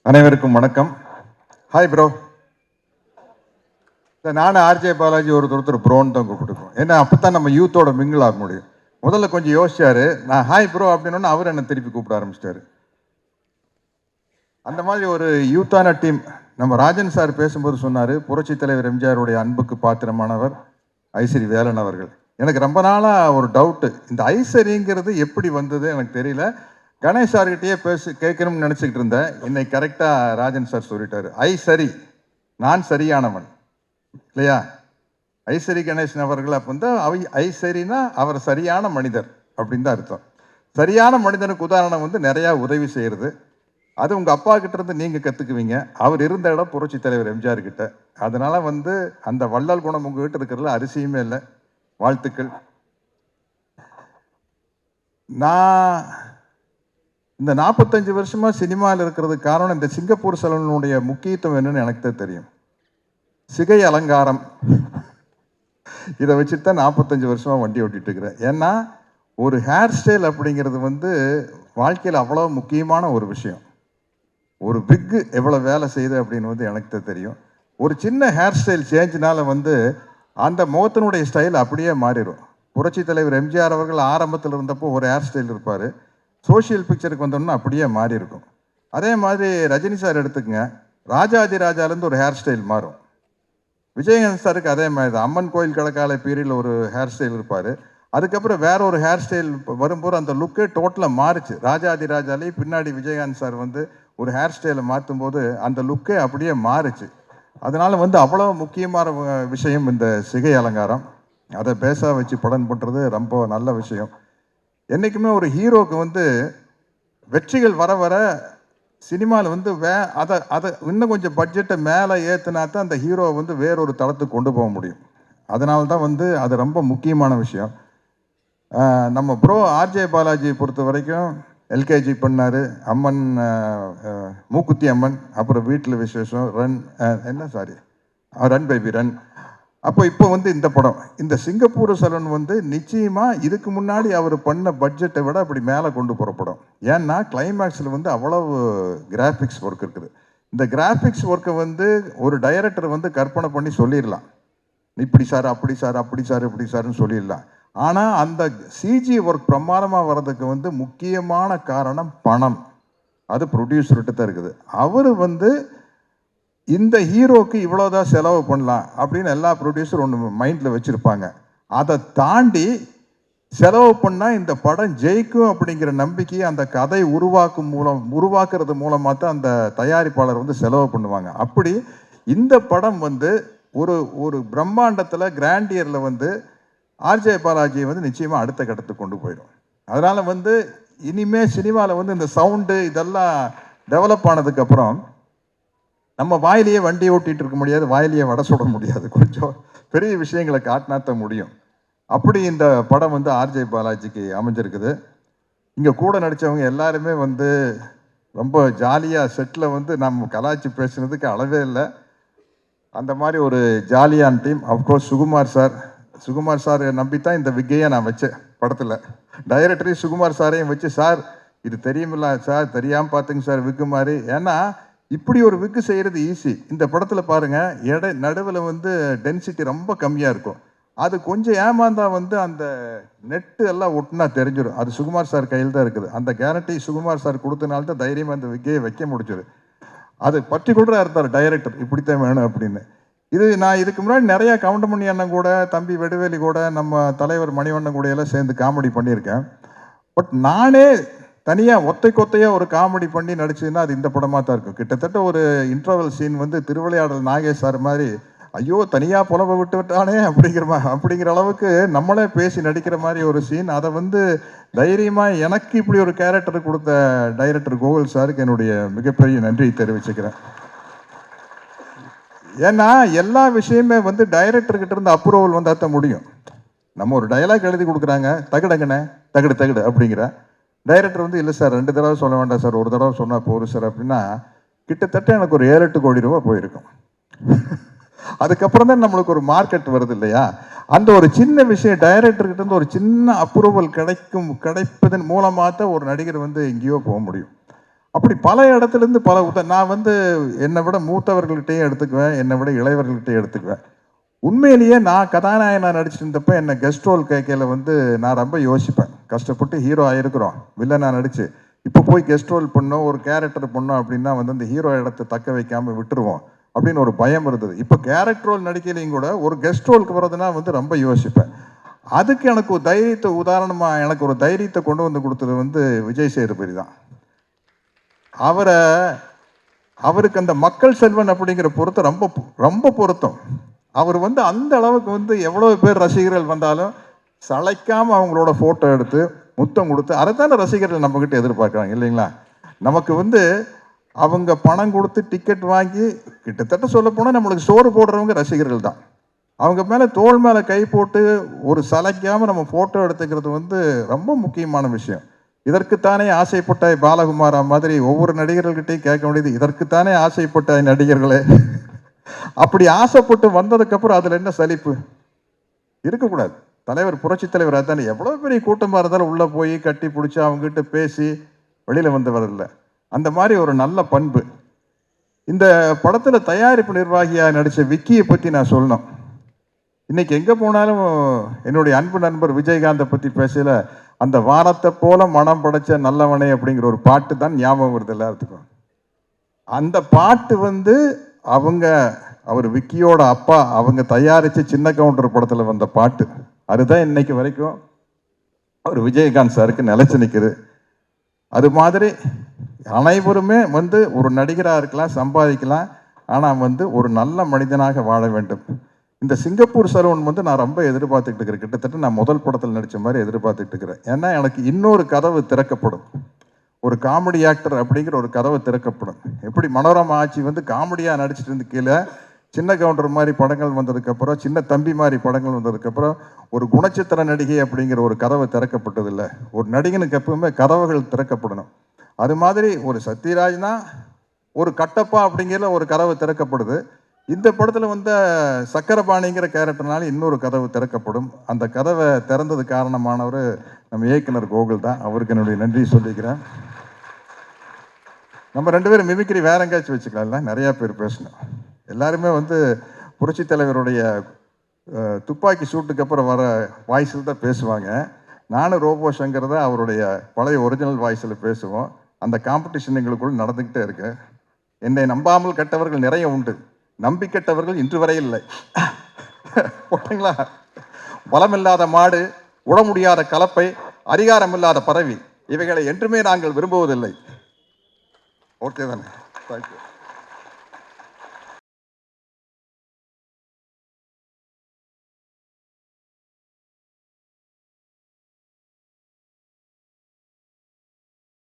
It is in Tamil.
அனைவருக்கும் வணக்கம். Hi bro. நானும் ஆர்ஜே பாலாஜி ஒருத்தர் ப்ரோன்னு தான் கூப்பிட்டுருக்கோம். ஏன்னா அப்போ தான் நம்ம யூத்தோட மிங்கிள் ஆக முடியும். முதல்ல கொஞ்சம் யோசிச்சாரு. நான் ஹாய் ப்ரோ அப்படின்னு அவர் என்னை திருப்பி கூப்பிட ஆரம்பிச்சிட்டாரு. அந்த மாதிரி ஒரு யூத்தான டீம். நம்ம ராஜன் சார் பேசும்போது சொன்னார், புரட்சி தலைவர் எம்ஜிஆருடைய அன்புக்கு பாத்திரமானவர் ஐசரி வேலன் அவர்கள். எனக்கு ரொம்ப நாளாக ஒரு டவுட்டு, இந்த ஐசரிங்கிறது எப்படி வந்தது எனக்கு தெரியல. கணேஷ் சார்கிட்டயே கேட்கணும்னு நினச்சிக்கிட்டு இருந்தேன். இன்னைக்கு கரெக்டாக ராஜன் சார் சொல்லிட்டாரு, சரி நான் சரியானவன் இல்லையா. ஐசரி கணேசன் அவர்கள் அப்போ வந்து ஐசரினா அவர் சரியான மனிதர் அப்படின்னு தான் அர்த்தம். சரியான மனிதனுக்கு உதாரணம் வந்து நிறையா உதவி செய்கிறது. அது உங்கள் அப்பா கிட்ட இருந்து நீங்கள் கற்றுக்குவீங்க. அவர் இருந்த இடம் புரட்சி தலைவர் எம்ஜிஆர் கிட்ட. அதனால வந்து அந்த வள்ளல் குணம் உங்ககிட்ட இருக்கிறதுல அரிசியுமே இல்லை. வாழ்த்துக்கள். நான் இந்த 45 வருஷமா சினிமாவில் இருக்கிறதுக்கு காரணம் இந்த சிங்கப்பூர் சலூனுடைய முக்கியத்துவம் என்னன்னு எனக்கு தான் தெரியும். சிகை அலங்காரம் இதை வச்சுட்டு தான் 45 வருஷமா வண்டி ஓட்டிட்டு இருக்கிறேன். ஏன்னா ஒரு ஹேர் ஸ்டைல் அப்படிங்கிறது வந்து வாழ்க்கையில் அவ்வளோ முக்கியமான ஒரு விஷயம். ஒரு விக்கு எவ்வளோ வேலை செய்யுது அப்படின்னு வந்து எனக்கு தான் தெரியும். ஒரு சின்ன ஹேர் ஸ்டைல் சேஞ்சினால வந்து அந்த முகத்தினுடைய ஸ்டைல் அப்படியே மாறிடும். புரட்சி தலைவர் எம்ஜிஆர் அவர்கள் ஆரம்பத்தில் இருந்தப்போ ஒரு ஹேர் ஸ்டைல் இருப்பார். சோஷியல் பிக்சருக்கு வந்தோம்னா அப்படியே மாறி இருக்கும். அதே மாதிரி ரஜினி சார் எடுத்துக்கங்க, ராஜாதி ராஜாலேருந்து ஒரு ஹேர் ஸ்டைல் மாறும். விஜயகாந்த் சாருக்கு அதே மாதிரி தான். அம்மன் கோயில் கடக்கால பீரியடில் ஒரு ஹேர் ஸ்டைல் இருப்பார். அதுக்கப்புறம் வேற ஒரு ஹேர் ஸ்டைல் வரும்போது அந்த லுக்கே டோட்டலாக மாறிச்சு. ராஜாதி ராஜாலே பின்னாடி விஜயகாந்த் சார் வந்து ஒரு ஹேர் ஸ்டைலை மாற்றும் போது அந்த லுக்கே அப்படியே மாறிச்சு. அதனால் வந்து அவ்வளோ முக்கியமான விஷயம் இந்த சிகை அலங்காரம். அதை பேச வச்சு படம் பண்ணுறது ரொம்ப நல்ல விஷயம். என்றைக்குமே ஒரு ஹீரோவுக்கு வந்து வெற்றிகள் வர வர சினிமாவில் வந்து அதை இன்னும் கொஞ்சம் பட்ஜெட்டை மேலே ஏற்றுனா தான் அந்த ஹீரோவை வந்து வேறொரு தளத்துக்கு கொண்டு போக முடியும். அதனால தான் வந்து அது ரொம்ப முக்கியமான விஷயம். நம்ம ப்ரோ ஆர்ஜே பாலாஜி பொறுத்த வரைக்கும் எல்கேஜி பண்ணார், அம்மன் மூக்குத்தி அம்மன், அப்புறம் வீட்டில் விசேஷம், ரன் பேபி ரன். இப்போ வந்து இந்த படம், இந்த சிங்கப்பூர் சலூன் வந்து நிச்சயமாக இதுக்கு முன்னாடி அவர் பண்ண பட்ஜெட்டை விட அப்படி மேலே கொண்டு போகிற படம். ஏன்னா கிளைமேக்ஸில் வந்து அவ்வளவு கிராஃபிக்ஸ் ஒர்க் இருக்குது. இந்த கிராஃபிக்ஸ் ஒர்க்கை வந்து ஒரு டைரக்டர் வந்து கற்பனை பண்ணி சொல்லிடலாம், இப்படி சார் அப்படி சார் அப்படி சார் இப்படி சார்னு சொல்லிடலாம். ஆனால் அந்த சிஜி ஒர்க் பிரமாதமாக வர்றதுக்கு வந்து முக்கியமான காரணம் பணம். அது ப்ரொடியூசர்கிட்ட தான் இருக்குது. அவர் வந்து இந்த ஹீரோக்கு இவ்வளோதான் செலவு பண்ணலாம் அப்படின்னு எல்லா ப்ரொடியூசரும் ஒன்று மைண்டில் வச்சுருப்பாங்க. அதை தாண்டி செலவு பண்ணால் இந்த படம் ஜெயிக்கும் அப்படிங்கிற நம்பிக்கையை அந்த கதை உருவாக்குறது மூலமாக தான் அந்த தயாரிப்பாளர் வந்து செலவு பண்ணுவாங்க. அப்படி இந்த படம் வந்து ஒரு ஒரு பிரம்மாண்டத்தில் கிராண்டியரில் வந்து ஆர்ஜே பாலாஜியை வந்து நிச்சயமாக அடுத்த கட்டத்துக்கு கொண்டு போயிடும். அதனால் வந்து இனிமேல் சினிமாவில் வந்து இந்த சவுண்டு இதெல்லாம் டெவலப் ஆனதுக்கப்புறம் நம்ம வாயிலேயே வண்டி ஓட்டிகிட்டு இருக்க முடியாது, வாயிலேயே வடை சுட முடியாது. கொஞ்சம் பெரிய விஷயங்களை காட்டினாத்தான் முடியும். அப்படி இந்த படம் வந்து ஆர்ஜே பாலாஜிக்கு அமைஞ்சிருக்குது. இங்கே கூட நடித்தவங்க எல்லாருமே வந்து ரொம்ப ஜாலியாக செட்டில் வந்து நம்ம கலாய்ச்சி பேசுனதுக்கு அளவே இல்லை. அந்த மாதிரி ஒரு ஜாலியான டீம். அஃப்கோர்ஸ் சுகுமார் சார் நம்பித்தான் இந்த விக்கையை நான் வச்சேன் படத்தில். டைரக்டரையும் சுகுமார் சாரையும் வச்சு, சார் இது தெரியுமில்ல சார், தெரியாமல் பார்த்துங்க சார் விக்கு மாதிரி. ஏன்னா இப்படி ஒரு விக்கு செய்கிறது ஈஸி. இந்த படத்தில் பாருங்கள், நடுவில் வந்து டென்சிட்டி ரொம்ப கம்மியாக இருக்கும். அது கொஞ்சம் ஏமாந்தா வந்து அந்த நெட்டு எல்லாம் ஒட்டுனா தெரிஞ்சிடும். அது சுகுமார் சார் கையில் தான் இருக்குது. அந்த கேரண்டி சுகுமார் சார் கொடுத்தனால தான் தைரியமாக அந்த விக்கையை வைக்க முடிஞ்சது. அது பர்டிகுலராக இருந்தார் டைரக்டர், இப்படித்தான் வேணும் அப்படின்னு. நான் இதுக்கு முன்னாடி நிறையா கவுண்டமணி அண்ணன் கூட, தம்பி வெடுவேலி கூட, நம்ம தலைவர் மணிவண்ணன் கூட எல்லாம் சேர்ந்து காமெடி பண்ணியிருக்கேன். பட் நானே தனியாக ஒத்தையாக ஒரு காமெடி பண்ணி நடிச்சதுன்னா அது இந்த படமாக தான் இருக்கும். கிட்டத்தட்ட ஒரு இன்டர்வல் சீன் வந்து திருவிளையாடல் நாகேஷ் சார் மாதிரி, ஐயோ தனியாக புலவை விட்டானே அப்படிங்கிற அளவுக்கு நம்மளே பேசி நடிக்கிற மாதிரி ஒரு சீன். அதை வந்து தைரியமாக எனக்கு இப்படி ஒரு கேரக்டர் கொடுத்த டைரக்டர் கோகுல் சாருக்கு என்னுடைய மிகப்பெரிய நன்றி தெரிவிச்சுக்கிறேன். ஏன்னா எல்லா விஷயமே வந்து டைரக்டர்கிட்ட இருந்து அப்ரூவல் வந்தால் தான் முடியும். நம்ம ஒரு டயலாக் எழுதி கொடுக்குறாங்க, தகுடங்கண்ணே தகுடு அப்படிங்கிற டைரக்டர் வந்து இல்லை சார் 2 தடவை சொல்ல வேண்டாம் சார், ஒரு தடவை சொன்னால் போதும் சார் அப்படின்னா கிட்டத்தட்ட எனக்கு ஒரு 7-8 கோடி ரூபா போயிருக்கும். அதுக்கப்புறம் தான் நம்மளுக்கு ஒரு மார்க்கெட் வருது இல்லையா. அந்த ஒரு சின்ன விஷயம் டைரக்டர்கிட்ட இருந்து ஒரு சின்ன அப்ரூவல் கிடைப்பதன் மூலமாக தான் ஒரு நடிகர் வந்து எங்கேயோ போக முடியும். அப்படி பல இடத்துலேருந்து நான் வந்து என்னை விட மூத்தவர்கள்கிட்டையும் எடுத்துக்குவேன், என்னை விட இளையவர்கள்கிட்டையும் எடுத்துக்குவேன். உண்மையிலேயே நான் கதாநாயகனாக நடிச்சுட்டு இருந்தப்ப என்ன கெஸ்ட் ரோல் கேட்கையில் வந்து நான் ரொம்ப யோசிப்பேன். கஷ்டப்பட்டு ஹீரோ ஆகிருக்கிறோம், வில்லனாக நடிச்சு இப்போ போய் கெஸ்ட் ரோல் பண்ணோம், ஒரு கேரக்டர் பண்ணோம் அப்படின்னா வந்து அந்த ஹீரோ இடத்தை தக்க வைக்காமல் விட்டுருவோம் அப்படின்னு ஒரு பயம் இருந்தது. இப்போ கேரக்டர் ரோல் நடிக்கையிலையும் கூட ஒரு கெஸ்ட் ரோலுக்கு வர்றதுனா வந்து ரொம்ப யோசிப்பேன். அதுக்கு எனக்கு ஒரு தைரியத்தை உதாரணமாக எனக்கு ஒரு தைரியத்தை கொண்டு வந்து கொடுத்தது வந்து விஜய் சேதுபதி தான். அவருக்கு அந்த மக்கள் செல்வன் அப்படிங்கிற பொருத்தம் ரொம்ப ரொம்ப பொருத்தம். அவர் வந்து அந்த அளவுக்கு வந்து எவ்வளவு பேர் ரசிகர்கள் வந்தாலும் சளைக்காம அவங்களோட போட்டோ எடுத்து முத்தம் கொடுத்து, அதைத்தான ரசிகர்கள் நம்மகிட்ட எதிர்பார்க்குறாங்க இல்லைங்களா? நமக்கு வந்து அவங்க பணம் கொடுத்து டிக்கெட் வாங்கி கிட்டத்தட்ட சொல்ல போனால் நம்மளுக்கு சோறு போடுறவங்க ரசிகர்கள் தான். அவங்க மேலே தோள் மேலே கை போட்டு ஒரு சளைக்காமல் நம்ம ஃபோட்டோ எடுத்துக்கிறது வந்து ரொம்ப முக்கியமான விஷயம். இதற்குத்தானே ஆசைப்பட்ட பாலகுமாரா மாதிரி ஒவ்வொரு நடிகர்கள்கிட்டையும் கேட்க வேண்டியது, இதற்குத்தானே ஆசைப்பட்ட நடிகர்களே. அப்படி ஆசைப்பட்டு வந்ததுக்கப்புறம் அதில் என்ன சலிப்பு இருக்கக்கூடாது. தலைவர் புரட்சி தலைவர் அதானே, எவ்வளோ பெரிய கூட்டமாக இருந்தாலும் உள்ளே போய் கட்டி பிடிச்சி அவங்ககிட்ட பேசி வெளியில் வந்தவர் இல்லை. அந்த மாதிரி ஒரு நல்ல பண்பு. இந்த படத்தில் தயாரிப்பு நிர்வாகியாக நடித்த விக்கியை பற்றி நான் சொல்லணும். இன்னைக்கு எங்கே போனாலும் என்னுடைய அன்பு நண்பர் விஜயகாந்தை பற்றி பேசல, அந்த வானத்தை போல மனம் படைச்ச நல்லவனே அப்படிங்கிற ஒரு பாட்டு தான் ஞாபகம் வருது எல்லாத்துக்கும். அந்த பாட்டு வந்து அவர் விக்கியோட அப்பா அவங்க தயாரித்து சின்ன கவுண்டர் படத்தில் வந்த பாட்டு. அதுதான் இன்னைக்கு வரைக்கும் அவர் விஜயகாந்த் சாருக்கு நிலைச்சு நிற்குது. அது மாதிரி அனைவருமே வந்து ஒரு நடிகராக இருக்கலாம், சம்பாதிக்கலாம், ஆனால் வந்து ஒரு நல்ல மனிதனாக வாழ வேண்டும். இந்த சிங்கப்பூர் சரவணன் வந்து நான் ரொம்ப எதிர்பார்த்துட்டு இருக்கிறேன். கிட்டத்தட்ட நான் முதல் படத்தில் நடித்த மாதிரி எதிர்பார்த்துட்டு இருக்கிறேன். ஏன்னா எனக்கு இன்னொரு கதவு திறக்கப்படும். ஒரு காமெடி ஆக்டர் அப்படிங்கிற ஒரு கதவை திறக்கப்படும். எப்படி மனோரமா ஆட்சி வந்து காமெடியாக நடிச்சிட்டு இருந்து கீழே சின்ன கவுண்டர் மாதிரி படங்கள் வந்ததுக்கப்புறம், சின்ன தம்பி மாதிரி படங்கள் வந்ததுக்கப்புறம் ஒரு குணச்சித்திர நடிகை அப்படிங்கிற ஒரு கதவை திறக்கப்பட்டதில்லை. ஒரு நடிகனுக்கு எப்பவுமே கதவுகள் திறக்கப்படணும். அது மாதிரி ஒரு சத்யராஜ்னா ஒரு கட்டப்பா அப்படிங்கிற ஒரு கதவு திறக்கப்படுது. இந்த படத்தில் வந்த சக்கரபாணிங்கிற கேரக்டர்னால இன்னொரு கதவு திறக்கப்படும். அந்த கதவை திறந்தது காரணமானவர் நம்ம இயக்குனர் கோகுல் தான். அவருக்கு என்னுடைய நன்றி சொல்லிக்கிறேன். நம்ம 2 பேரும் மிமிக்ரி வேற எங்கேயாச்சும் வச்சுக்கலாம்ல, நிறையா பேர் பேசணும். எல்லாருமே வந்து புரட்சி தலைவருடைய துப்பாக்கி சூட்டுக்கு அப்புறம் வர வாய்ஸில் தான் பேசுவாங்க. நானும் ரோபோ சங்கர் தான் அவருடைய பழைய ஒரிஜினல் வாய்ஸில் பேசுவோம். அந்த காம்படிஷன் எங்களுக்குள்ள நடந்துக்கிட்டே இருக்கு. என்னை நம்பாமல் கெட்டவர்கள் நிறைய உண்டு, நம்பி கெட்டவர்கள் இன்று வரை இல்லை. ஓகேங்களா? பலமில்லாத மாடு, உட முடியாத கலப்பை, அதிகாரமில்லாத பதவி, இவைகளை என்றுமே நாங்கள் விரும்புவதில்லை. ஓகே தானே? தேங்க்யூ.